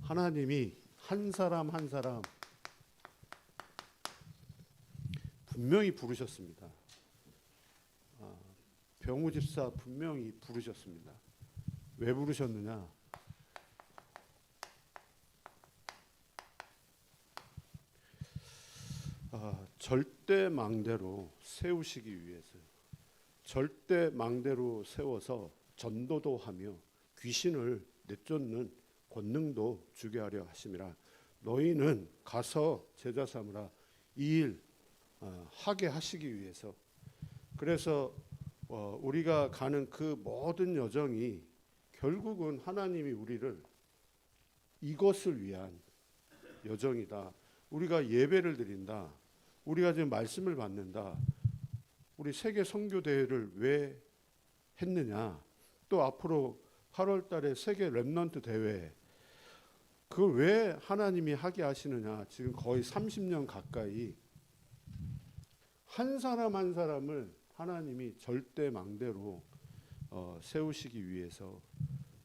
하나님이 한 사람 한 사람 분명히 부르셨습니다. 병우 집사 분명히 부르셨습니다. 왜 부르셨느냐? 절대 망대로 세우시기 위해서, 절대 망대로 세워서 전도도 하며 귀신을 내쫓는 권능도 주게 하려 하심이라. 너희는 가서 제자 삼으라. 이 일 하게 하시기 위해서. 그래서 우리가 가는 그 모든 여정이 결국은 하나님이 우리를 이것을 위한 여정이다. 우리가 예배를 드린다. 우리가 지금 말씀을 받는다. 우리 세계 선교 대회를 왜 했느냐? 또 앞으로 8월 달에 세계 렘넌트 대회, 그걸 왜 하나님이 하게 하시느냐? 지금 거의 30년 가까이 한 사람 한 사람을 하나님이 절대 망대로 세우시기 위해서.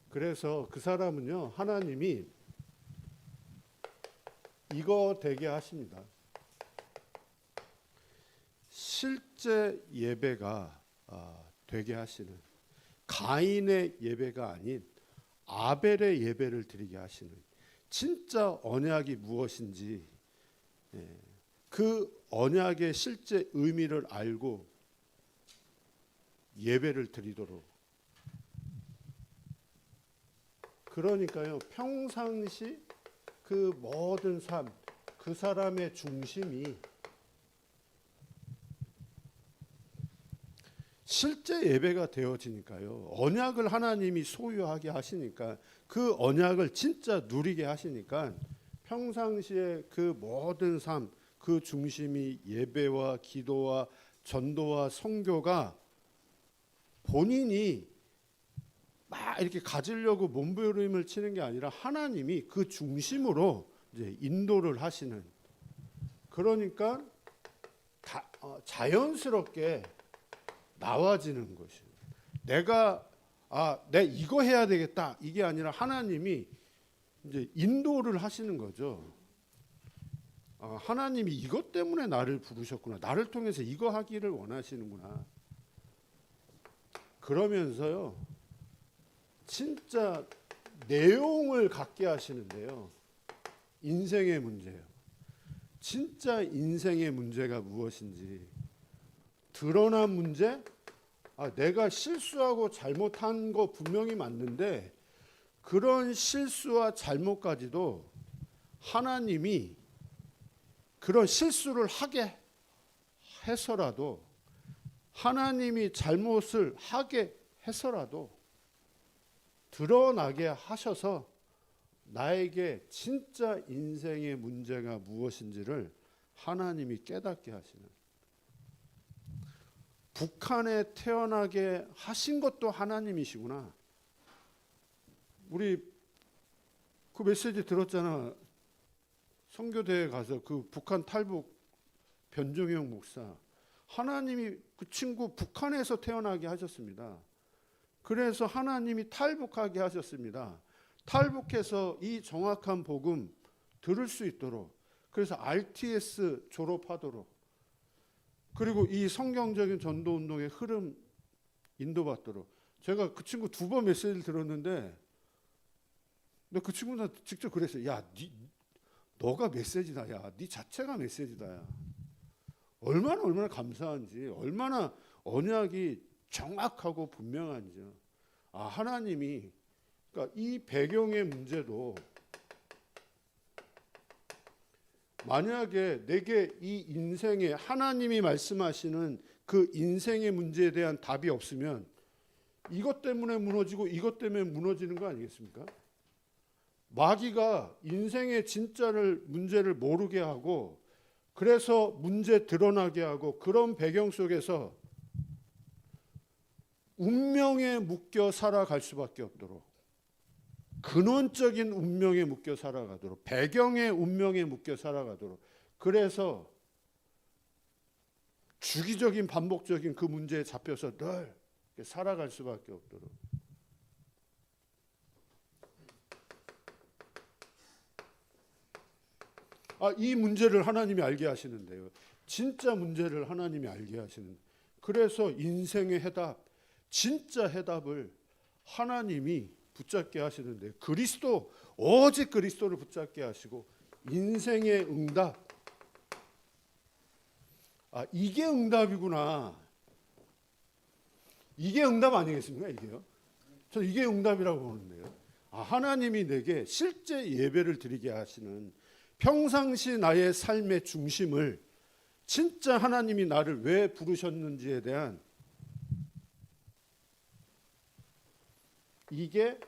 그래서 그 사람은요, 하나님이 이거 되게 하십니다. 실제 예배가 되게 하시는, 가인의 예배가 아닌 아벨의 예배를 드리게 하시는, 진짜 언약이 무엇인지 그 언약의 실제 의미를 알고 예배를 드리도록. 그러니까요, 평상시 그 모든 삶, 그 사람의 중심이 실제 예배가 되어지니까요, 언약을 하나님이 소유하게 하시니까, 그 언약을 진짜 누리게 하시니까 평상시에 그 모든 삶, 그 중심이 예배와 기도와 전도와 선교가 본인이 막 이렇게 가지려고 몸부림을 치는 게 아니라 하나님이 그 중심으로 이제 인도를 하시는. 그러니까 자연스럽게 나와지는 것이에요. 내가 내 이거 해야 되겠다 이게 아니라 하나님이 이제 인도를 하시는 거죠. 하나님이 이것 때문에 나를 부르셨구나. 나를 통해서 이거 하기를 원하시는구나. 그러면서요, 진짜 내용을 갖게 하시는데요. 인생의 문제예요. 진짜 인생의 문제가 무엇인지 드러난 문제. 내가 실수하고 잘못한 거 분명히 맞는데 그런 실수와 잘못까지도 하나님이 그런 실수를 하게 해서라도, 하나님이 잘못을 하게 해서라도 드러나게 하셔서 나에게 진짜 인생의 문제가 무엇인지를 하나님이 깨닫게 하시는. 북한에 태어나게 하신 것도 하나님이시구나. 우리 그 메시지 들었잖아. 선교대회 가서 그 북한 탈북 변종영 목사, 하나님이 그 친구 북한에서 태어나게 하셨습니다. 그래서 하나님이 탈북하게 하셨습니다. 탈북해서 이 정확한 복음 들을 수 있도록, 그래서 RTS 졸업하도록, 그리고 이 성경적인 전도운동의 흐름 인도받도록. 제가 그 친구 2번 메시지를 들었는데 그 친구한테 직접 그랬어요. 야, 너가 메시지다. 야, 네 자체가 메시지다. 야. 얼마나 감사한지, 얼마나 언약이 정확하고 분명한지. 하나님이, 그러니까 이 배경의 문제도, 만약에 내게 이 인생에 하나님이 말씀하시는 그 인생의 문제에 대한 답이 없으면 이것 때문에 무너지고 이것 때문에 무너지는 거 아니겠습니까? 마귀가 인생의 진짜를, 문제를 모르게 하고, 그래서 문제 드러나게 하고, 그런 배경 속에서 운명에 묶여 살아갈 수밖에 없도록, 근원적인 운명에 묶여 살아가도록, 배경의 운명에 묶여 살아가도록, 그래서 주기적인 반복적인 그 문제에 잡혀서 늘 살아갈 수밖에 없도록. 이 문제를 하나님이 알게 하시는데요. 진짜 문제를 하나님이 알게 하시는. 그래서 인생의 해답, 진짜 해답을 하나님이 붙잡게 하시는데, 그리스도, 오직 그리스도를 붙잡게 하시고 인생의 응답, 이게 응답이구나. 이게 응답 아니겠습니까? 이게요. 저 이게 응답이라고 보는데요. 하나님이 내게 실제 예배를 드리게 하시는, 평상시 나의 삶의 중심을 진짜 하나님이 나를 왜 부르셨는지에 대한, 이게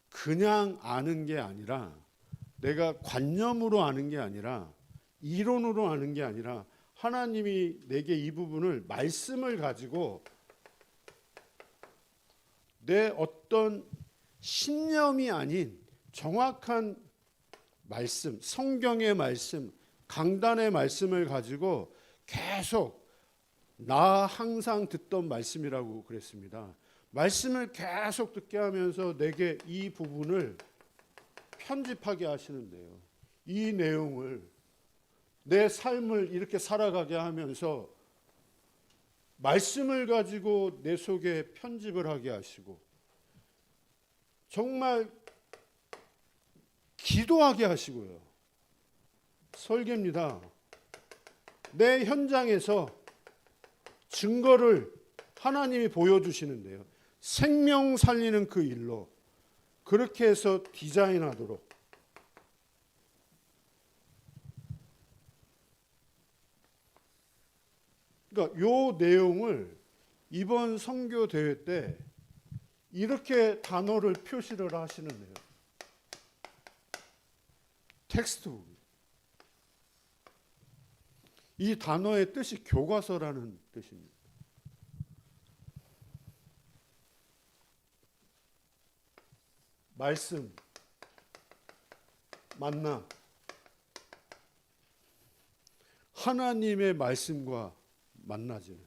그냥 아는 게 아니라, 내가 관념으로 아는 게 아니라, 이론으로 아는 게 아니라, 하나님이 내게 이 부분을 말씀을 가지고 내 어떤 신념이 아닌 정확한 말씀, 성경의 말씀, 강단의 말씀을 가지고 계속, 나 항상 듣던 말씀이라고 그랬습니다. 말씀을 계속 듣게 하면서 내게 이 부분을 편집하게 하시는데요. 이 내용을, 내 삶을 이렇게 살아가게 하면서 말씀을 가지고 내 속에 편집을 하게 하시고, 정말 기도하게 하시고요. 설계입니다. 내 현장에서 증거를 하나님이 보여주시는데요. 생명 살리는 그 일로 그렇게 해서 디자인하도록, 그러니까 요 내용을 이번 선교 대회 때 이렇게 단어를 표시를 하시는데요. 텍스트북. 이 단어의 뜻이 교과서라는 뜻입니다. 말씀, 만나, 하나님의 말씀과 만나지는,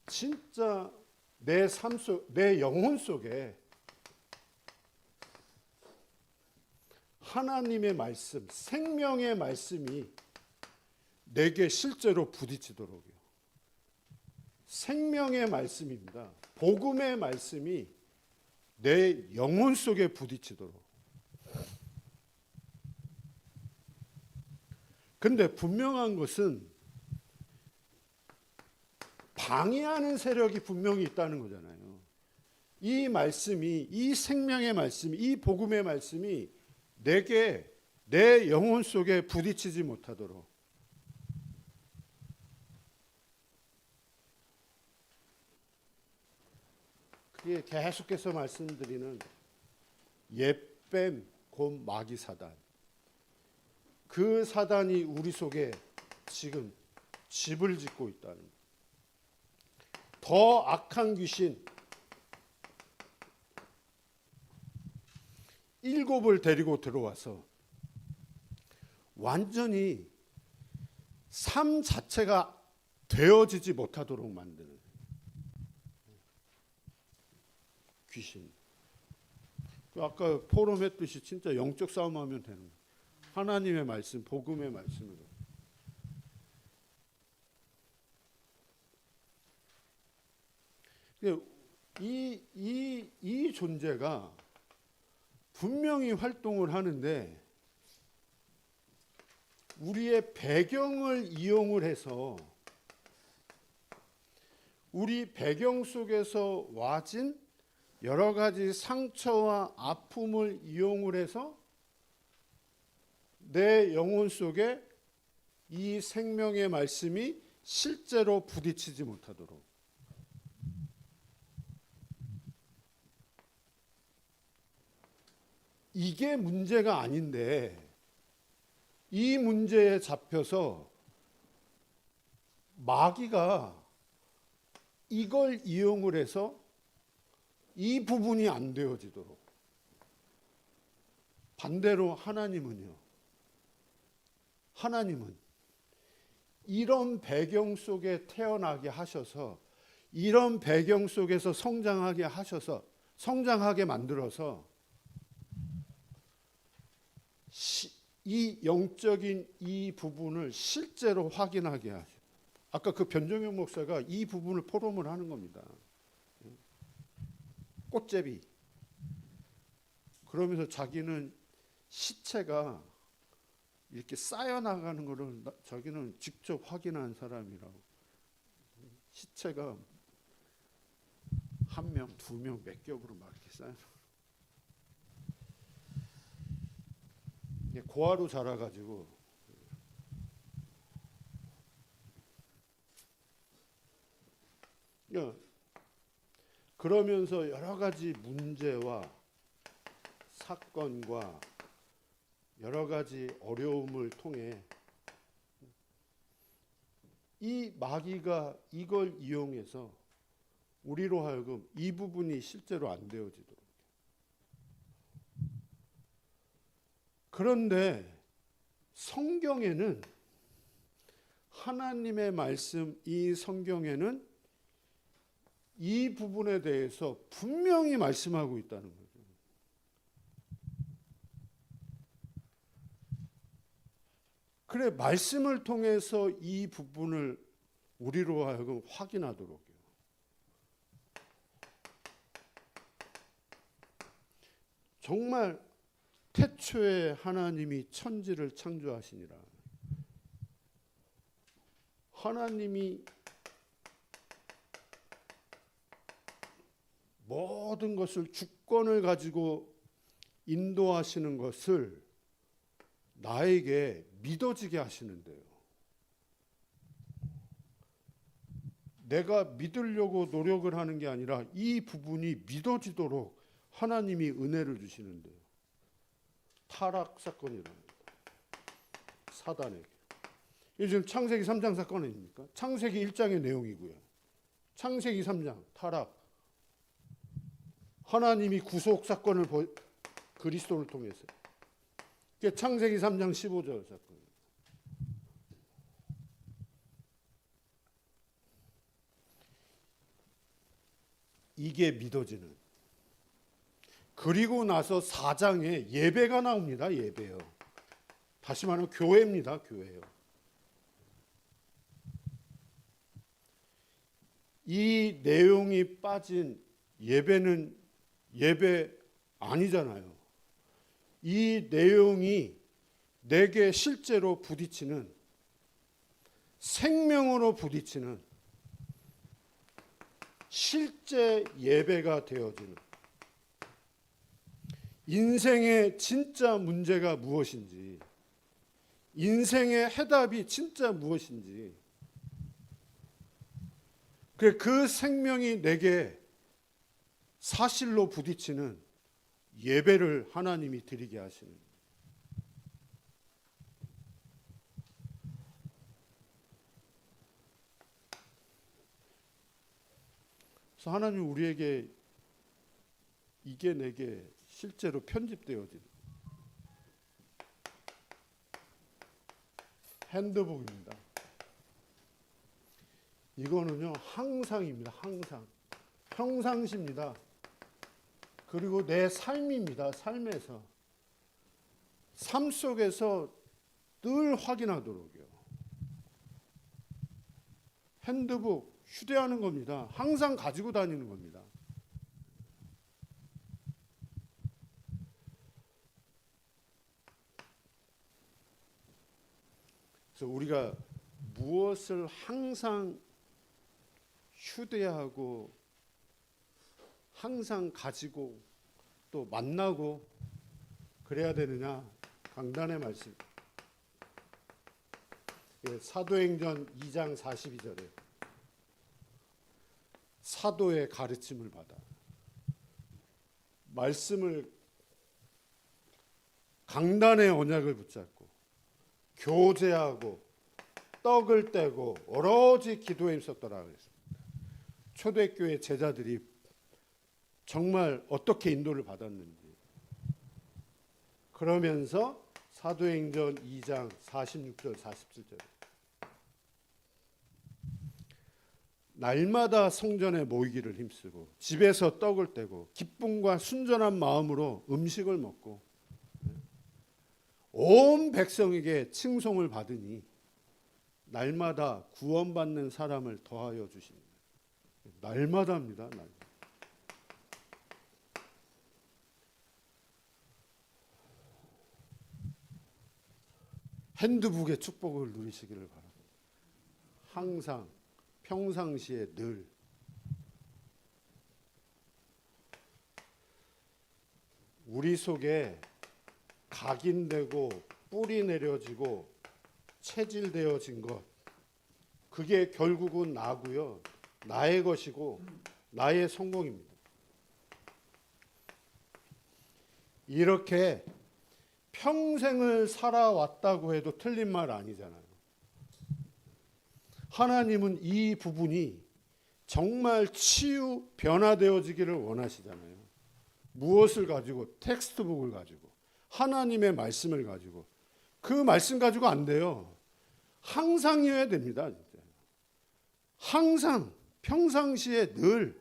진짜 내 삶 속, 내 영혼 속에 하나님의 말씀, 생명의 말씀이 내게 실제로 부딪히도록요. 생명의 말씀입니다. 복음의 말씀이 내 영혼 속에 부딪히도록. 근데 분명한 것은 방해하는 세력이 분명히 있다는 거잖아요. 이 말씀이, 이 생명의 말씀이, 이 복음의 말씀이 내게, 내 영혼 속에 부딪히지 못하도록. 그게 계속해서 말씀드리는 옛뱀 곧 마귀 사단. 그 사단이 우리 속에 지금 집을 짓고 있다는 거예요. 더 악한 귀신 7을 데리고 들어와서 완전히 삶 자체가 되어지지 못하도록 만드는 귀신. 아까 포럼했듯이 진짜 영적 싸움하면 되는 거예요. 하나님의 말씀, 복음의 말씀으로. 이 존재가 분명히 활동을 하는데, 우리의 배경을 이용을 해서, 우리 배경 속에서 와진 여러 가지 상처와 아픔을 이용을 해서 내 영혼 속에 이 생명의 말씀이 실제로 부딪히지 못하도록. 이게 문제가 아닌데, 이 문제에 잡혀서 마귀가 이걸 이용을 해서 이 부분이 안 되어지도록. 반대로 하나님은요, 하나님은 이런 배경 속에 태어나게 하셔서, 이런 배경 속에서 성장하게 하셔서, 성장하게 만들어서 이 영적인 이 부분을 실제로 확인하게 하죠. 아까 그 변종현 목사가 이 부분을 포럼을 하는 겁니다. 꽃제비. 그러면서 자기는 시체가 이렇게 쌓여 나가는 것을 자기는 직접 확인한 사람이라고. 시체가 한 명, 두 명, 몇 겹으로 막 이렇게 쌓여. 고아로 자라가지고 그러면서 여러 가지 문제와 사건과 여러 가지 어려움을 통해 이 마귀가 이걸 이용해서 우리로 하여금 이 부분이 실제로 안 되어지도록. 그런데 성경에는 하나님의 말씀, 이 성경에는 이 부분에 대해서 분명히 말씀하고 있다는 거죠. 그래, 말씀을 통해서 이 부분을 우리로 하여금 확인하도록요. 정말 태초에 하나님이 천지를 창조하시니라. 하나님이 모든 것을 주권을 가지고 인도하시는 것을 나에게 믿어지게 하시는데요. 내가 믿으려고 노력을 하는 게 아니라 이 부분이 믿어지도록 하나님이 은혜를 주시는데요. 타락 사건이랍니다. 사단에게. 이게 지금 창세기 3장 사건 아닙니까? 창세기 1장의 내용이고요. 창세기 3장 타락. 하나님이 구속 사건을 그리스도를 통해서. 그게 창세기 3장 15절 사건. 이게 믿어지는. 그리고 나서 4장에 예배가 나옵니다. 예배요. 다시 말하면 교회입니다. 교회요. 이 내용이 빠진 예배는 예배 아니잖아요. 이 내용이 내게 실제로 부딪히는, 생명으로 부딪히는 실제 예배가 되어지는, 인생의 진짜 문제가 무엇인지, 인생의 해답이 진짜 무엇인지, 그 생명이 내게 사실로 부딪히는 예배를 하나님이 드리게 하시는. 그래서 하나님 우리에게 이게 내게 실제로 편집되어지는 핸드북입니다. 이거는요 항상입니다. 항상 평상시입니다. 그리고 내 삶입니다. 삶에서 삶 속에서 늘 확인하도록요. 핸드북 휴대하는 겁니다. 항상 가지고 다니는 겁니다. 그래서 우리가 무엇을 항상 휴대하고 항상 가지고 또 만나고 그래야 되느냐? 강단의 말씀. 사도행전 2장 42절에 사도의 가르침을 받아 말씀을 강단의 언약을 붙잡고 교제하고 떡을 떼고 오로지 기도에 힘썼더라 그랬습니다. 초대교회 제자들이 정말 어떻게 인도를 받았는지. 그러면서 사도행전 2장 46절 47절 날마다 성전에 모이기를 힘쓰고 집에서 떡을 떼고 기쁨과 순전한 마음으로 음식을 먹고 온 백성에게 칭송을 받으니 날마다 구원받는 사람을 더하여 주시니. 날마다입니다. 날마다. 핸드북의 축복을 누리시기를 바랍니다. 항상 평상시에 늘 우리 속에 각인되고 뿌리 내려지고 체질되어진 것, 그게 결국은 나고요. 나의 것이고 나의 성공입니다. 이렇게 평생을 살아왔다고 해도 틀린 말 아니잖아요. 하나님은 이 부분이 정말 치유 변화되어지기를 원하시잖아요. 무엇을 가지고? 텍스트북을 가지고, 하나님의 말씀을 가지고. 그 말씀 가지고 안 돼요. 항상이어야 됩니다. 진짜. 항상 평상시에 늘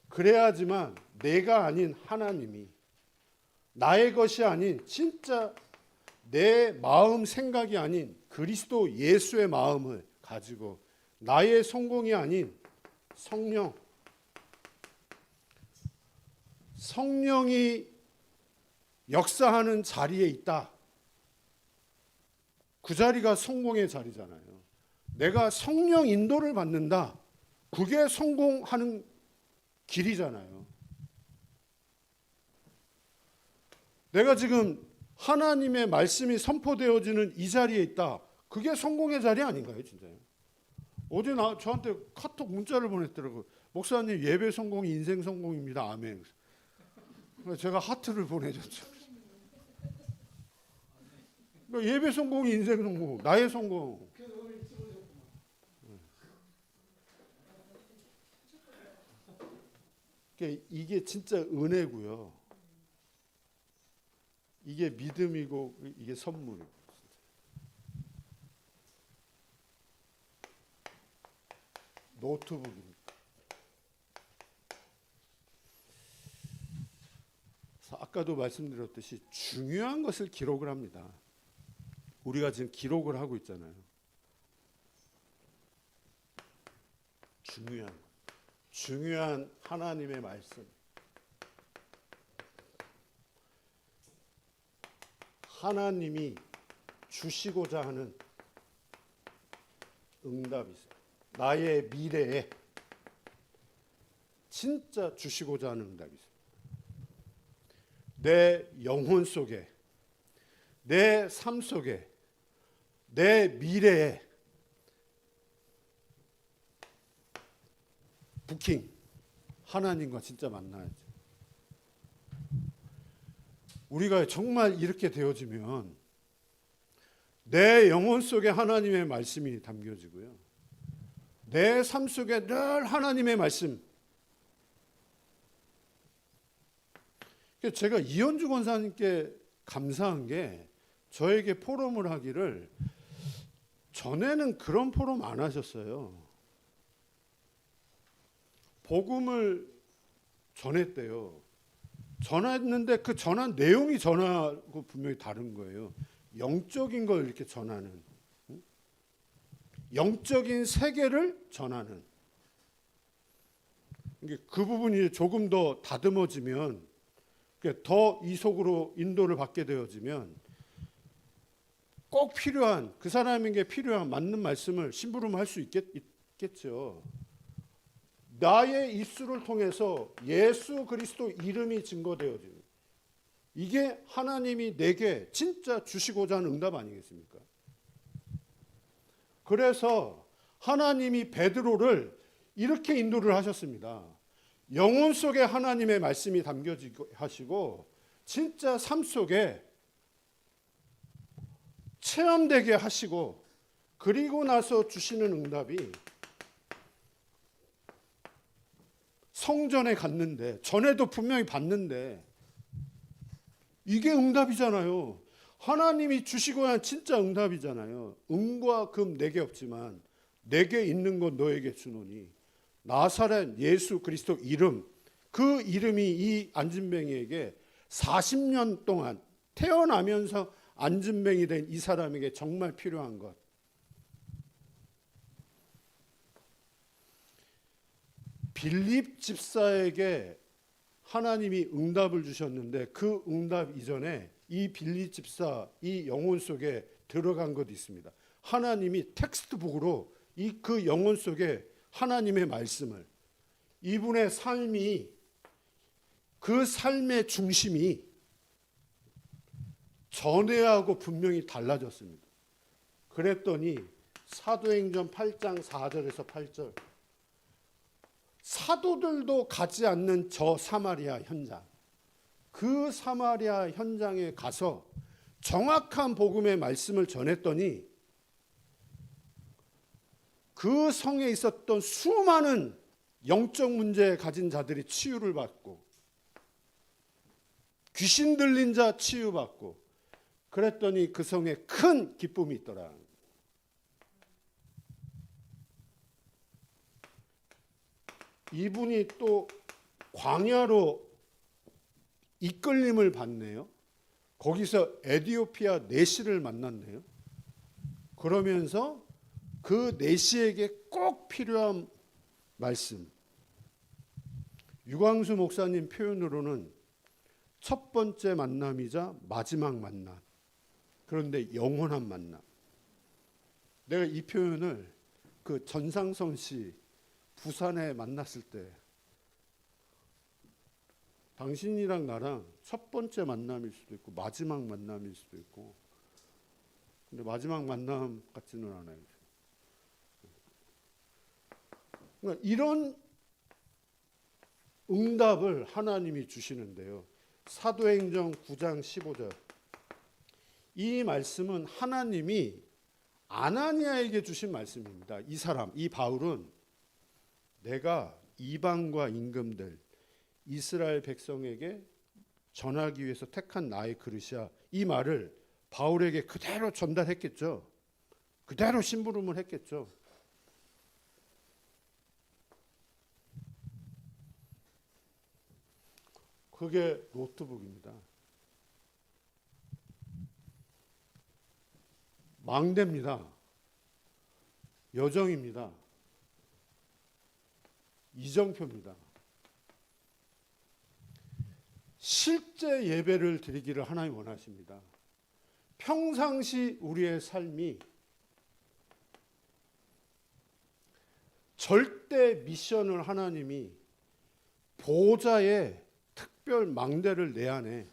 그래야지만 내가 아닌 하나님이, 나의 것이 아닌 진짜 내 마음 생각이 아닌 그리스도 예수의 마음을 가지고 나의 성공이 아닌 성령이 역사하는 자리에 있다. 그 자리가 성공의 자리잖아요. 내가 성령 인도를 받는다. 그게 성공하는 길이잖아요. 내가 지금 하나님의 말씀이 선포되어지는 이 자리에 있다. 그게 성공의 자리 아닌가요, 진짜요? 어제 저한테 카톡 문자를 보냈더라고요. 목사님, 예배 성공이 인생 성공입니다. 아멘. 그래서 제가 하트를 보내줬죠. 그러니까 예배 성공이 인생 성공, 나의 성공. 이게 진짜 은혜고요. 이게 믿음이고 이게 선물이고. 노트북입니다. 아까도 말씀드렸듯이 중요한 것을 기록을 합니다. 우리가 지금 기록을 하고 있잖아요. 중요한 하나님의 말씀. 하나님이 주시고자 하는 응답이 있어요. 나의 미래에 진짜 주시고자 하는 응답이 있어요. 내 영혼 속에, 내 삶 속에, 내 미래에 부킹, 하나님과 진짜 만나야죠. 우리가 정말 이렇게 되어지면 내 영혼 속에 하나님의 말씀이 담겨지고요. 내 삶 속에 늘 하나님의 말씀. 제가 이현주 권사님께 감사한 게 저에게 포럼을 하기를, 전에는 그런 포럼 안 하셨어요. 복음을 전했대요. 전했는데 그 전한 내용이 전하고 분명히 다른 거예요. 영적인 걸 이렇게 전하는, 영적인 세계를 전하는. 그 부분이 조금 더 다듬어지면, 더 이 속으로 인도를 받게 되어지면 꼭 필요한, 그 사람에게 필요한 맞는 말씀을 심부름할 수 있겠죠. 나의 입술을 통해서 예수 그리스도 이름이 증거되어지는, 이게 하나님이 내게 진짜 주시고자 하는 응답 아니겠습니까? 그래서 하나님이 베드로를 이렇게 인도를 하셨습니다. 영혼 속에 하나님의 말씀이 담겨지고 하시고 진짜 삶 속에 체험되게 하시고, 그리고 나서 주시는 응답이, 성전에 갔는데, 전에도 분명히 봤는데 이게 응답이잖아요. 하나님이 주시고 한 진짜 응답이잖아요. 은과 금 내게 없지만 내게 있는 것 너에게 주노니, 나사렛 예수 그리스도 이름, 그 이름이 이 안진뱅이에게 40년 동안 태어나면서 안진뱅이 된 이 사람에게 정말 필요한 것. 빌립 집사에게 하나님이 응답을 주셨는데 그 응답 이전에 이 빌립 집사 이 영혼 속에 들어간 것이 있습니다. 하나님이 텍스트북으로 그 영혼 속에 하나님의 말씀을, 이분의 삶이, 그 삶의 중심이 전에하고 분명히 달라졌습니다. 그랬더니 사도행전 8장 4절에서 8절, 사도들도 가지 않는 저 사마리아 현장, 그 사마리아 현장에 가서 정확한 복음의 말씀을 전했더니 그 성에 있었던 수많은 영적 문제 가진 자들이 치유를 받고, 귀신 들린 자 치유받고, 그랬더니 그 성에 큰 기쁨이 있더라. 이분이 또 광야로 이끌림을 받네요. 거기서 에디오피아 내시를 만났네요. 그러면서 그 내시에게 꼭 필요한 말씀, 유광수 목사님 표현으로는 첫 번째 만남이자 마지막 만남, 그런데 영원한 만남. 내가 이 표현을 그 전상선 씨 부산에 만났을 때, 당신이랑 나랑 첫 번째 만남일 수도 있고 마지막 만남일 수도 있고, 근데 마지막 만남 같지는 않아요. 그러니까 이런 응답을 하나님이 주시는데요. 사도행전 9장 15절, 이 말씀은 하나님이 아나니아에게 주신 말씀입니다. 이 사람, 이 바울은 내가 이방과 임금들, 이스라엘 백성에게 전하기 위해서 택한 나의 그릇이야. 이 말을 바울에게 그대로 전달했겠죠. 그대로 심부름을 했겠죠. 그게 노트북입니다. 망대입니다. 여정입니다. 이정표입니다. 실제 예배를 드리기를 하나님 원하십니다. 평상시 우리의 삶이 절대 미션을 하나님이 보호자의 특별 망대를 내 안에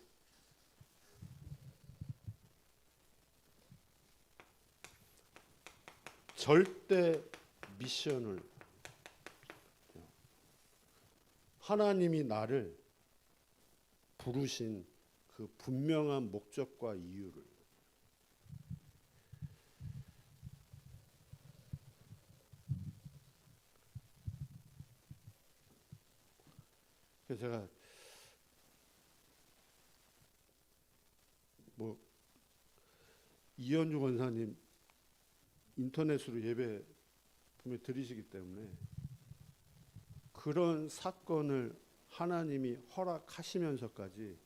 절대 미션을, 하나님이 나를 부르신 그 분명한 목적과 이유를, 그래서 제가 이현주 권사님 인터넷으로 예배 분명히 드리시기 때문에 그런 사건을 하나님이 허락하시면서까지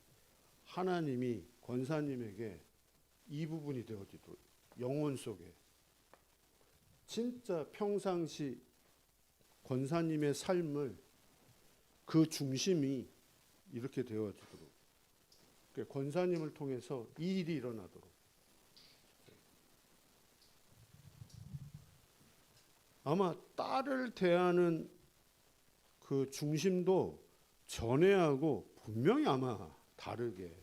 하나님이 권사님에게 이 부분이 되어지도록, 영혼 속에 진짜 평상시 권사님의 삶을 그 중심이 이렇게 되어지도록, 권사님을 통해서 이 일이 일어나도록. 아마 딸을 대하는 그 중심도 전에하고 분명히 아마 다르게.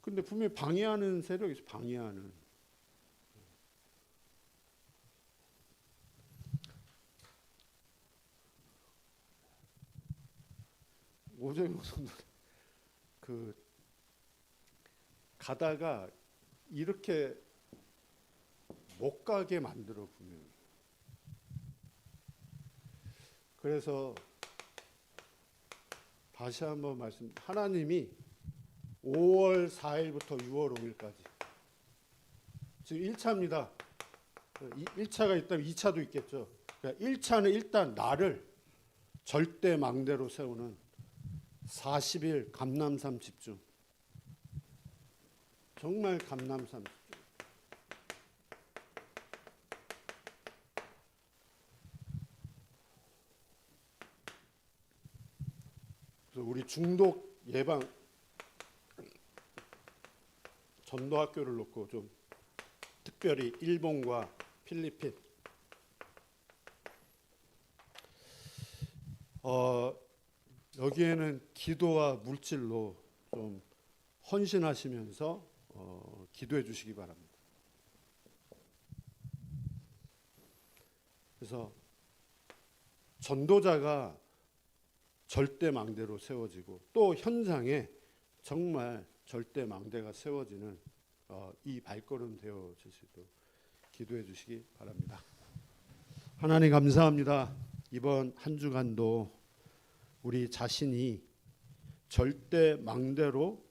근데 분명히 방해하는 세력이 있어. 방해하는. 오정용 선수 그 가다가 이렇게 못 가게 만들어 보면, 그래서 다시 한번 말씀, 하나님이 5월 4일부터 6월 5일까지 지금 1차입니다. 1차가 있다면 2차도 있겠죠. 그러니까 1차는 일단 나를 절대 망대로 세우는 40일 감람산 집중. 정말 감람산 집중. 그래서 우리 중독 예방 전도학교를 놓고 좀 특별히 일본과 필리핀 여기에는 기도와 물질로 좀 헌신하시면서 기도해 주시기 바랍니다. 그래서 전도자가 절대 망대로 세워지고 또 현장에 정말 절대 망대가 세워지는 이 발걸음 되어질 수 있도록 기도해 주시기 바랍니다. 하나님 감사합니다. 이번 한 주간도 우리 자신이 절대 망대로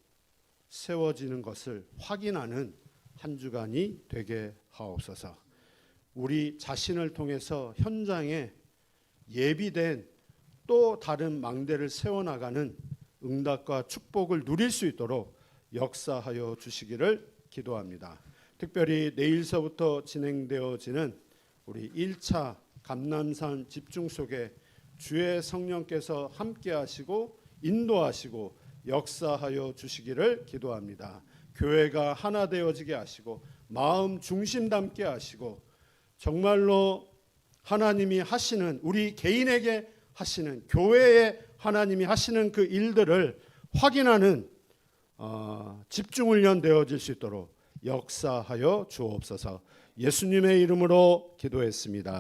세워지는 것을 확인하는 한 주간이 되게 하옵소서. 우리 자신을 통해서 현장에 예비된 또 다른 망대를 세워나가는 응답과 축복을 누릴 수 있도록 역사하여 주시기를 기도합니다. 특별히 내일서부터 진행되어지는 우리 1차 감람산 집중 속에 주의 성령께서 함께 하시고 인도하시고 역사하여 주시기를 기도합니다. 교회가 하나 되어지게 하시고 마음 중심 담게 하시고 정말로 하나님이 하시는 우리 개인에게 하시는 교회에 하나님이 하시는 그 일들을 확인하는 집중훈련 되어질 수 있도록 역사하여 주옵소서. 예수님의 이름으로 기도했습니다.